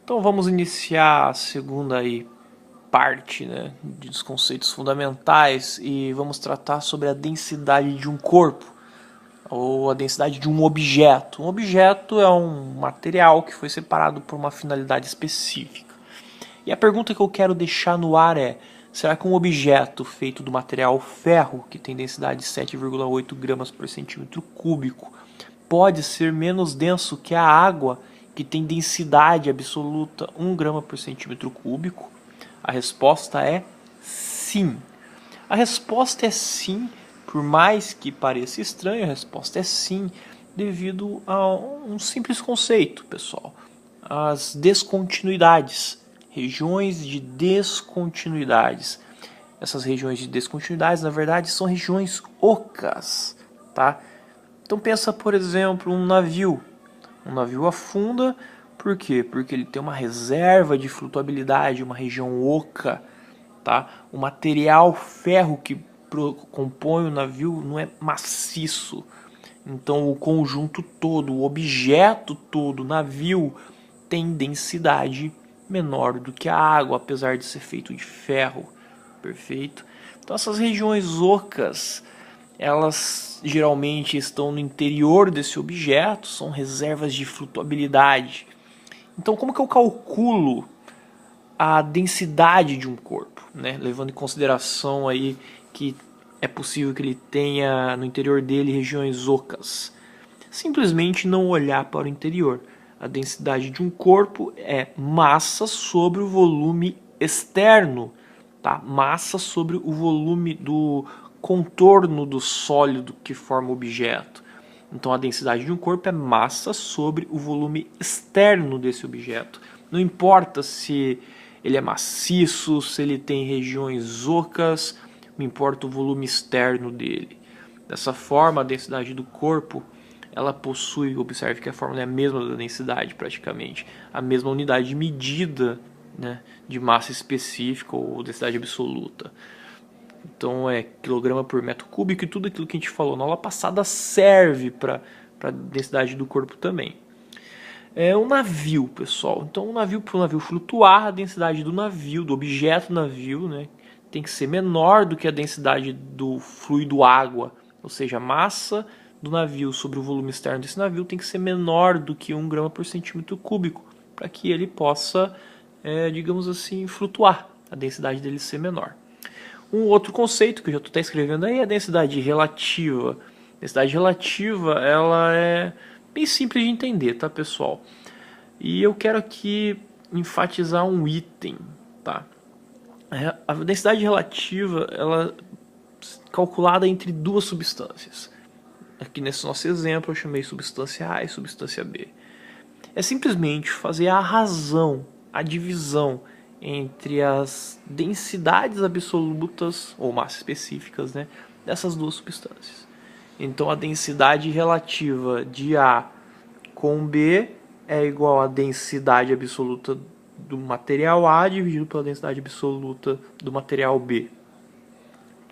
Então vamos iniciar a segunda aí parte, né, dos conceitos fundamentais e vamos tratar sobre a densidade de um corpo ou a densidade de um objeto. Um objeto é um material que foi separado por uma finalidade específica. E a pergunta que eu quero deixar no ar é: será que um objeto feito do material ferro, que tem densidade de 7,8 gramas por centímetro cúbico, pode ser menos denso que a água, que tem densidade absoluta 1 grama por centímetro cúbico? A resposta é sim. A resposta é sim, por mais que pareça estranho, a resposta é sim, devido a um simples conceito, pessoal. As descontinuidades, regiões de descontinuidades. Essas regiões de descontinuidades, na verdade, são regiões ocas, tá? Então pensa, por exemplo, um navio. Um navio afunda, por quê? Porque ele tem uma reserva de flutuabilidade, uma região oca, tá? O material ferro que compõe o navio não é maciço. Então o conjunto todo, o objeto todo, o navio, tem densidade menor do que a água, apesar de ser feito de ferro. Perfeito? Então essas regiões ocas, elas geralmente estão no interior desse objeto, são reservas de flutuabilidade. Então como que eu calculo a densidade de um corpo, né? Levando em consideração aí que é possível que ele tenha no interior dele regiões ocas? Simplesmente não olhar para o interior. A densidade de um corpo é massa sobre o volume externo, tá? Massa sobre o volume do contorno do sólido que forma o objeto. Então a densidade de um corpo é massa sobre o volume externo desse objeto. Não importa se ele é maciço, se ele tem regiões ocas, não importa o volume externo dele. Dessa forma, a densidade do corpo, ela possui, observe que a fórmula é a mesma da densidade praticamente, a mesma unidade de medida, né, de massa específica ou densidade absoluta. Então é quilograma por metro cúbico, e tudo aquilo que a gente falou na aula passada serve para a densidade do corpo também. É um navio, pessoal. Então um navio, para o navio flutuar, a densidade do navio, do objeto navio, né, tem que ser menor do que a densidade do fluido água, ou seja, a massa do navio sobre o volume externo desse navio tem que ser menor do que 1 grama por centímetro cúbico, para que ele possa, digamos assim, flutuar, a densidade dele ser menor. Um outro conceito que eu já estou escrevendo aí é a densidade relativa. A densidade relativa, ela é bem simples de entender, tá, pessoal? E eu quero aqui enfatizar um item, tá? A densidade relativa, ela é calculada entre duas substâncias. Aqui nesse nosso exemplo eu chamei substância A e substância B. É simplesmente fazer a razão, a divisão entre as densidades absolutas ou massas específicas, né, dessas duas substâncias. Então a densidade relativa de A com B é igual à densidade absoluta do material A dividido pela densidade absoluta do material B.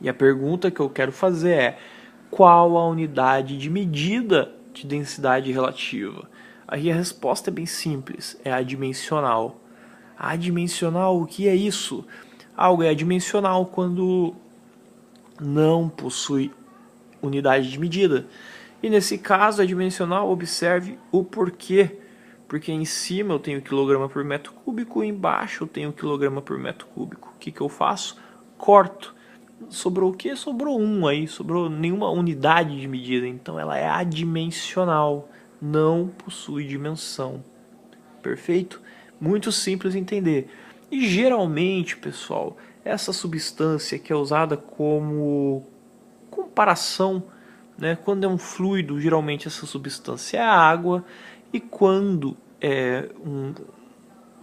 E a pergunta que eu quero fazer é: qual a unidade de medida de densidade relativa? Aí a resposta é bem simples, é adimensional. Adimensional, o que é isso? Algo é adimensional quando não possui unidade de medida. E nesse caso, adimensional, observe o porquê. Porque em cima eu tenho quilograma por metro cúbico, e embaixo eu tenho quilograma por metro cúbico. O que eu faço? Corto. Sobrou o quê? Sobrou 1 aí, sobrou nenhuma unidade de medida. Então ela é adimensional, não possui dimensão. Perfeito? Muito simples de entender. E geralmente, pessoal, essa substância que é usada como comparação, né, quando é um fluido, geralmente essa substância é a água, e quando é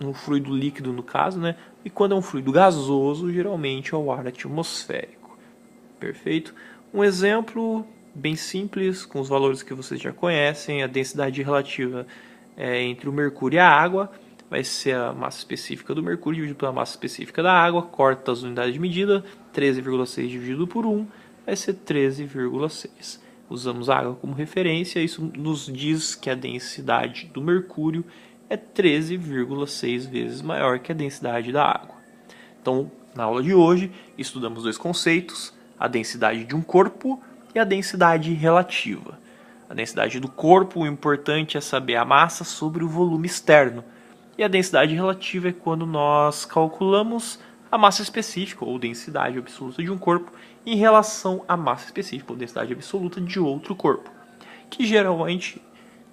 um fluido líquido, no caso, né, e quando é um fluido gasoso, geralmente é o ar atmosférico. Perfeito? Um exemplo bem simples, com os valores que vocês já conhecem: a densidade relativa entre o mercúrio e a água vai ser a massa específica do mercúrio dividido pela massa específica da água, corta as unidades de medida, 13,6 dividido por 1 vai ser 13,6. Usamos a água como referência, isso nos diz que a densidade do mercúrio é 13,6 vezes maior que a densidade da água. Então, na aula de hoje, estudamos dois conceitos, a densidade de um corpo e a densidade relativa. A densidade do corpo, o importante é saber a massa sobre o volume externo. E a densidade relativa é quando nós calculamos a massa específica, ou densidade absoluta de um corpo, em relação à massa específica, ou densidade absoluta de outro corpo. Que geralmente,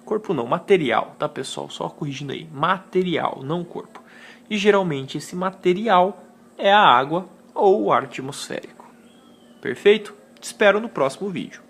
corpo não, material, tá pessoal? Só corrigindo aí, material, não corpo. E geralmente esse material é a água ou o ar atmosférico. Perfeito? Te espero no próximo vídeo.